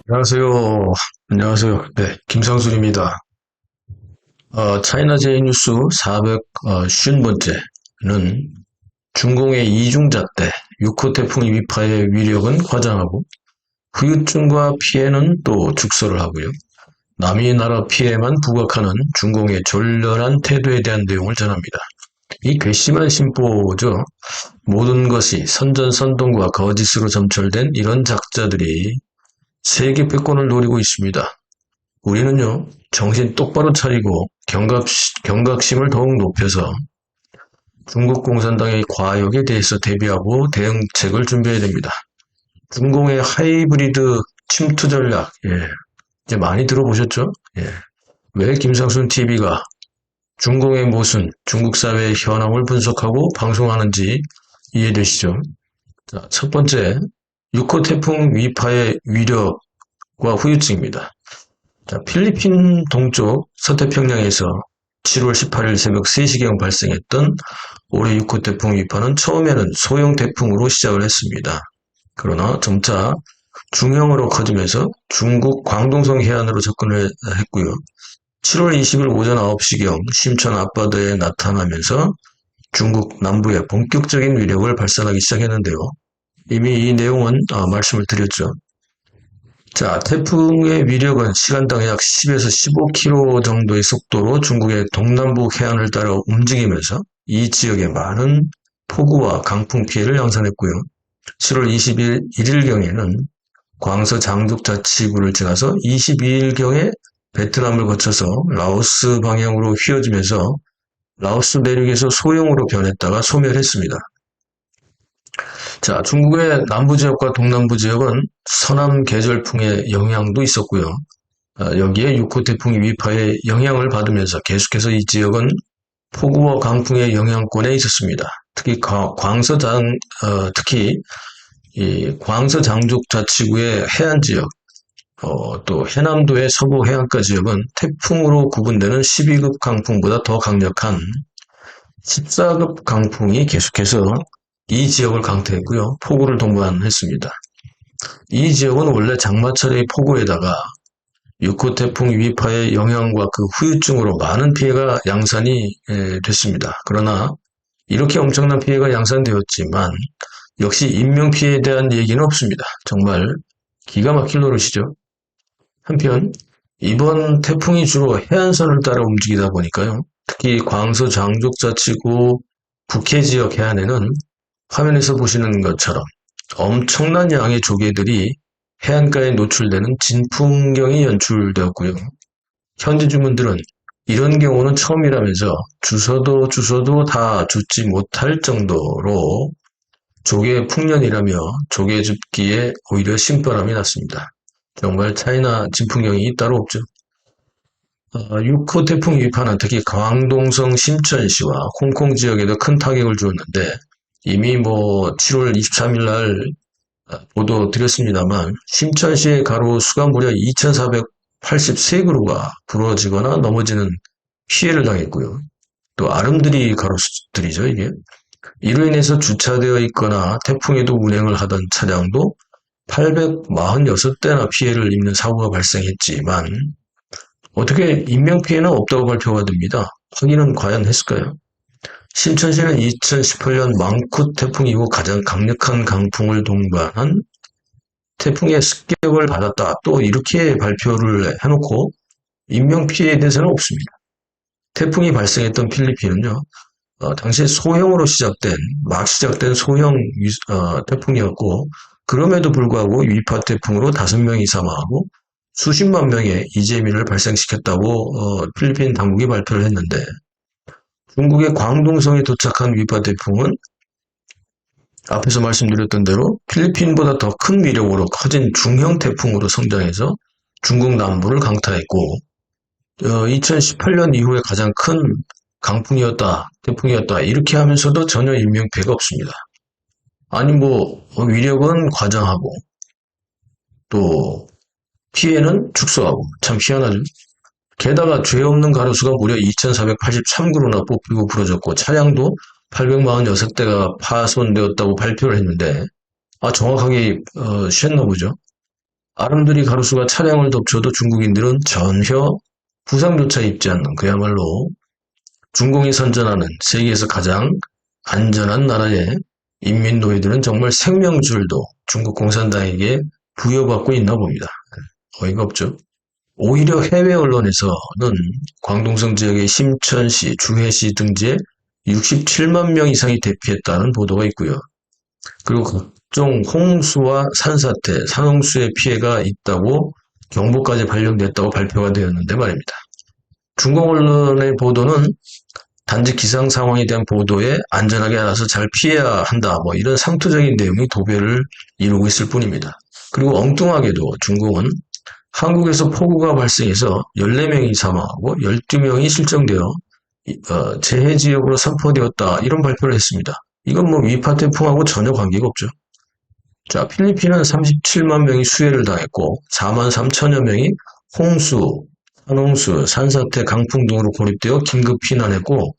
안녕하세요. 안녕하세요. 네, 김상순입니다. 차이나 제이뉴스 450번째는 중공의 이중잣대, 6호 태풍 위파의 위력은 과장하고 후유증과 피해는 또 축소를 하고요. 남이 나라 피해만 부각하는 중공의 졸렬한 태도에 대한 내용을 전합니다. 이 괘씸한 심보죠. 모든 것이 선전선동과 거짓으로 점철된 이런 작자들이 세계 패권을 노리고 있습니다. 우리는요, 정신 똑바로 차리고 경각심을 더욱 높여서 중국 공산당의 과욕에 대해서 대비하고 대응책을 준비해야 됩니다. 중공의 하이브리드 침투 전략, 이제 많이 들어보셨죠? 왜 김상순 TV가 중공의 모순, 중국 사회의 현황을 분석하고 방송하는지 이해되시죠? 자, 첫 번째, 6호 태풍 위파의 위력과 후유증입니다. 자, 필리핀 동쪽 서태평양에서 7월 18일 새벽 3시경 발생했던 올해 6호 태풍 위파는 처음에는 소형 태풍으로 시작을 했습니다. 그러나 점차 중형으로 커지면서 중국 광동성 해안으로 접근을 했고요. 7월 20일 오전 9시경 심천 앞바다에 나타나면서 중국 남부에 본격적인 위력을 발산하기 시작했는데요. 이미 이 내용은 말씀을 드렸죠. 자, 태풍의 위력은 시간당 약 10에서 15km 정도의 속도로 중국의 동남부 해안을 따라 움직이면서 이 지역에 많은 폭우와 강풍 피해를 양산했고요. 7월 21일경에는 광서 장족자치구를 지나서 22일경에 베트남을 거쳐서 라오스 방향으로 휘어지면서 라오스 내륙에서 소형으로 변했다가 소멸했습니다. 자, 중국의 남부 지역과 동남부 지역은 서남 계절풍의 영향도 있었고요. 여기에 6호 태풍 위파의 영향을 받으면서 계속해서 이 지역은 폭우와 강풍의 영향권에 있었습니다. 특히 이 광서 장족 자치구의 해안 지역, 또 해남도의 서부 해안가 지역은 태풍으로 구분되는 12급 강풍보다 더 강력한 14급 강풍이 계속해서 이 지역을 강타했고요. 폭우를 동반했습니다. 이 지역은 원래 장마철의 폭우에다가 6호 태풍 위파의 영향과 그 후유증으로 많은 피해가 양산이 됐습니다. 그러나 이렇게 엄청난 피해가 양산되었지만 역시 인명피해에 대한 얘기는 없습니다. 정말 기가 막힐 노릇이죠. 한편 이번 태풍이 주로 해안선을 따라 움직이다 보니까요. 특히 광서 장족자치구 북해 지역 해안에는 화면에서 보시는 것처럼 엄청난 양의 조개들이 해안가에 노출되는 진풍경이 연출되었고요. 현지 주민들은 이런 경우는 처음이라면서 주워도 다 줍지 못할 정도로 조개 풍년이라며 조개 줍기에 오히려 신바람이 났습니다. 정말 차이나 진풍경이 따로 없죠. 6호 태풍 위파는 특히 광동성 심천시와 홍콩 지역에도 큰 타격을 주었는데 이미 7월 23일 날 보도 드렸습니다만 심천시의 가로수가 무려 2,483그루가 부러지거나 넘어지는 피해를 당했고요. 또 아름드리 가로수들이죠, 이게. 이로 인해서 주차되어 있거나 태풍에도 운행을 하던 차량도 846대나 피해를 입는 사고가 발생했지만 어떻게 인명피해는 없다고 발표가 됩니다. 확인은 과연 했을까요? 심천시는 2018년 망쿠 태풍 이후 가장 강력한 강풍을 동반한 태풍의 습격을 받았다. 또 이렇게 발표를 해놓고 인명피해에 대해서는 없습니다. 태풍이 발생했던 필리핀은요. 당시 소형으로 막 시작된 소형 태풍이었고 그럼에도 불구하고 위파 태풍으로 5명이 사망하고 수십만 명의 이재민을 발생시켰다고 필리핀 당국이 발표를 했는데 중국의 광동성에 도착한 위파 태풍은 앞에서 말씀드렸던 대로 필리핀보다 더 큰 위력으로 커진 중형 태풍으로 성장해서 중국 남부를 강타했고 2018년 이후에 가장 큰 태풍이었다 이렇게 하면서도 전혀 인명피해가 없습니다. 아니 위력은 과장하고 또 피해는 축소하고 참 희한하죠. 게다가 죄 없는 가로수가 무려 2,483그루나 뽑히고 부러졌고 차량도 846대가 파손되었다고 발표를 했는데 정확하게 쉬었나 보죠. 아름드리 가로수가 차량을 덮쳐도 중국인들은 전혀 부상조차 입지 않는 그야말로 중공이 선전하는 세계에서 가장 안전한 나라의 인민노예들은 정말 생명줄도 중국 공산당에게 부여받고 있나 봅니다. 어이가 없죠. 오히려 해외 언론에서는 광동성 지역의 심천시, 주해시 등지에 67만 명 이상이 대피했다는 보도가 있고요. 그리고 각종 홍수와 산사태, 산홍수의 피해가 있다고 경보까지 발령됐다고 발표가 되었는데 말입니다. 중국 언론의 보도는 단지 기상 상황에 대한 보도에 안전하게 알아서 잘 피해야 한다, 이런 상투적인 내용이 도배를 이루고 있을 뿐입니다. 그리고 엉뚱하게도 중국은 한국에서 폭우가 발생해서 14명이 사망하고 12명이 실종되어 재해 지역으로 선포되었다, 이런 발표를 했습니다. 이건 위파 태풍하고 전혀 관계가 없죠. 자, 필리핀은 37만 명이 수해를 당했고 4만 3천여 명이 홍수, 산홍수, 산사태, 강풍 등으로 고립되어 긴급 피난했고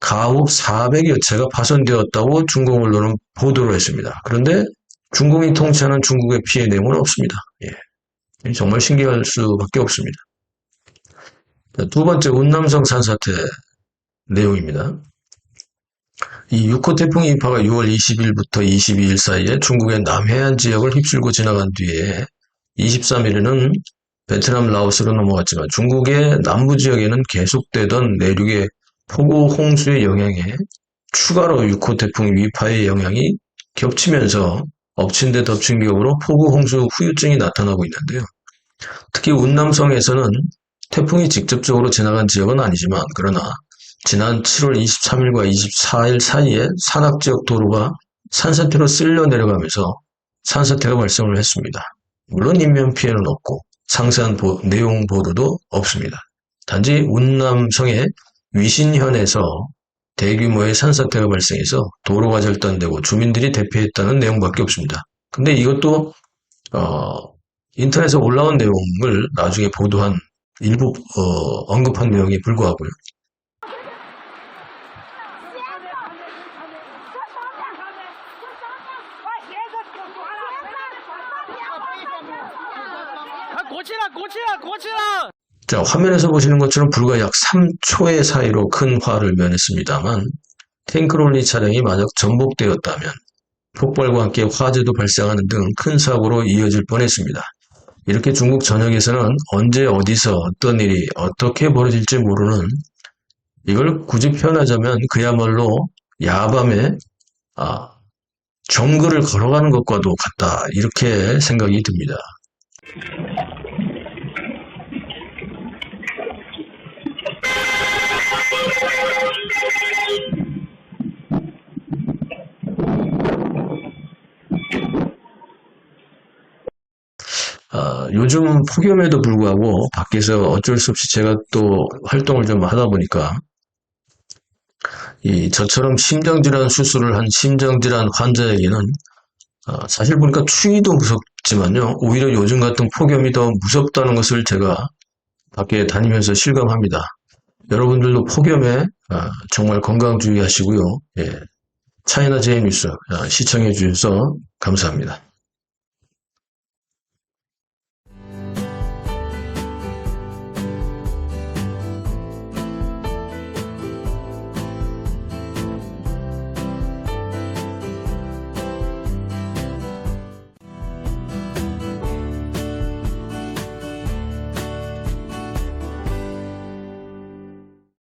가옥 400여 채가 파손되었다고 중국 언론은 보도를 했습니다. 그런데 중공이 통치하는 중국의 피해 내용은 없습니다. 정말 신기할 수밖에 없습니다. 두 번째, 운남성 산사태 내용입니다. 이 6호 태풍 인파가 6월 20일부터 22일 사이에 중국의 남해안 지역을 휩쓸고 지나간 뒤에 23일에는 베트남, 라오스로 넘어갔지만 중국의 남부 지역에는 계속되던 내륙의 폭우 홍수의 영향에 추가로 6호 태풍 위파의 영향이 겹치면서 엎친 데 덮친 격으로 폭우 홍수 후유증이 나타나고 있는데요. 특히 운남성에서는 태풍이 직접적으로 지나간 지역은 아니지만 그러나 지난 7월 23일과 24일 사이에 산악지역 도로가 산사태로 쓸려 내려가면서 산사태가 발생을 했습니다. 물론 인명피해는 없고 상세한 내용 보도도 없습니다. 단지 운남성의 위신현에서 대규모의 산사태가 발생해서 도로가 절단되고 주민들이 대피했다는 내용밖에 없습니다. 근데 이것도 인터넷에 올라온 내용을 나중에 보도한 일부 언급한 내용에 불과하고요. 자, 화면에서 보시는 것처럼 불과 약 3초의 사이로 큰 화를 면했습니다만 탱크롤리 차량이 만약 전복되었다면 폭발과 함께 화재도 발생하는 등 큰 사고로 이어질 뻔했습니다. 이렇게 중국 전역에서는 언제 어디서 어떤 일이 어떻게 벌어질지 모르는, 이걸 굳이 표현하자면 그야말로 야밤에 정글을 걸어가는 것과도 같다, 이렇게 생각이 듭니다. 요즘 폭염에도 불구하고 밖에서 어쩔 수 없이 제가 또 활동을 좀 하다 보니까 저처럼 심장질환 수술을 한 심장질환 환자에게는 사실 보니까 추위도 무섭지만요, 오히려 요즘 같은 폭염이 더 무섭다는 것을 제가 밖에 다니면서 실감합니다. 여러분들도 폭염에 정말 건강 주의하시고요. 차이나 제이뉴스 시청해 주셔서 감사합니다.